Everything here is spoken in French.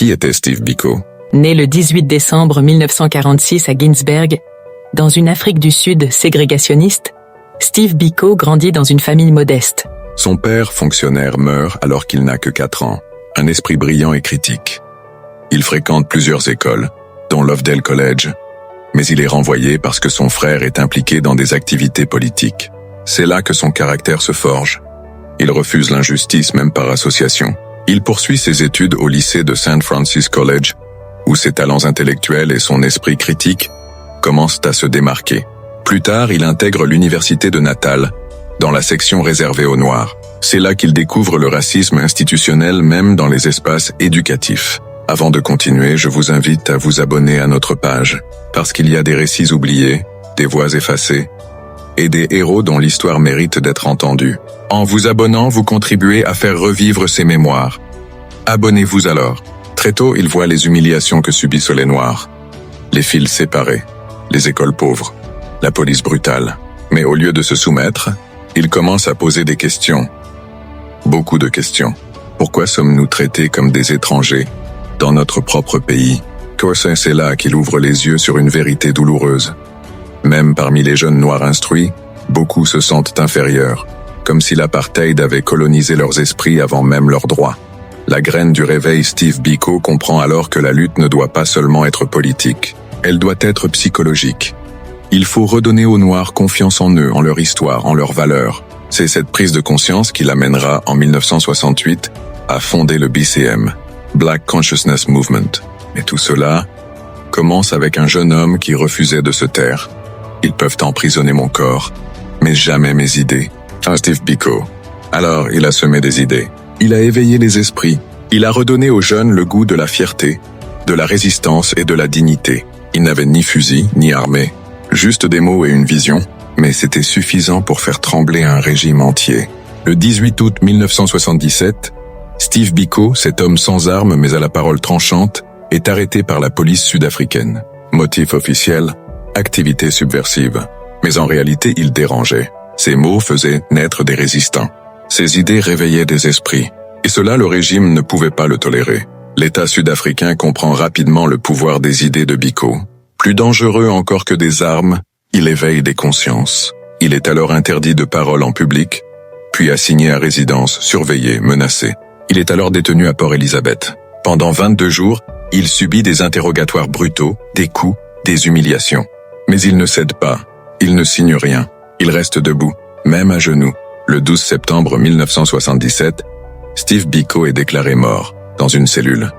Qui était Steve Biko? Né le 18 décembre 1946 à Ginsberg, dans une Afrique du Sud ségrégationniste, Steve Biko grandit dans une famille modeste. Son père, fonctionnaire, meurt alors qu'il n'a que 4 ans. Un esprit brillant et critique. Il fréquente plusieurs écoles, dont Lovedale College, mais il est renvoyé parce que son frère est impliqué dans des activités politiques. C'est là que son caractère se forge. Il refuse l'injustice même par association. Il poursuit ses études au lycée de St. Francis College, où ses talents intellectuels et son esprit critique commencent à se démarquer. Plus tard, il intègre l'université de Natal, dans la section réservée aux Noirs. C'est là qu'il découvre le racisme institutionnel même dans les espaces éducatifs. Avant de continuer, je vous invite à vous abonner à notre page, parce qu'il y a des récits oubliés, des voix effacées, et des héros dont l'histoire mérite d'être entendue. En vous abonnant, vous contribuez à faire revivre ces mémoires. Abonnez-vous alors. Très tôt, il voit les humiliations que subissent les Noirs. Les files séparées, les écoles pauvres, la police brutale. Mais au lieu de se soumettre, il commence à poser des questions. Beaucoup de questions. Pourquoi sommes-nous traités comme des étrangers dans notre propre pays? C'est là qu'il ouvre les yeux sur une vérité douloureuse. Même parmi les jeunes noirs instruits, beaucoup se sentent inférieurs, comme si l'apartheid avait colonisé leurs esprits avant même leurs droits. La graine du réveil Steve Biko comprend alors que la lutte ne doit pas seulement être politique, elle doit être psychologique. Il faut redonner aux Noirs confiance en eux, en leur histoire, en leurs valeurs. C'est cette prise de conscience qui l'amènera en 1968 à fonder le BCM, Black Consciousness Movement. Et tout cela commence avec un jeune homme qui refusait de se taire. Ils peuvent emprisonner mon corps, mais jamais mes idées. Steve Biko. Alors, il a semé des idées. Il a éveillé les esprits. Il a redonné aux jeunes le goût de la fierté, de la résistance et de la dignité. Il n'avait ni fusil, ni armée. Juste des mots et une vision, mais c'était suffisant pour faire trembler un régime entier. Le 18 août 1977, Steve Biko, cet homme sans armes mais à la parole tranchante, est arrêté par la police sud-africaine. Motif officiel, activité subversive. Mais en réalité, il dérangeait. Ses mots faisaient naître des résistants. Ses idées réveillaient des esprits. Et cela, le régime ne pouvait pas le tolérer. L'État sud-africain comprend rapidement le pouvoir des idées de Biko. Plus dangereux encore que des armes, il éveille des consciences. Il est alors interdit de parole en public, puis assigné à résidence, surveillé, menacé. Il est alors détenu à Port Elizabeth. Pendant 22 jours, il subit des interrogatoires brutaux, des coups, des humiliations. Mais il ne cède pas, il ne signe rien, il reste debout, même à genoux. Le 12 septembre 1977, Steve Biko est déclaré mort, dans une cellule.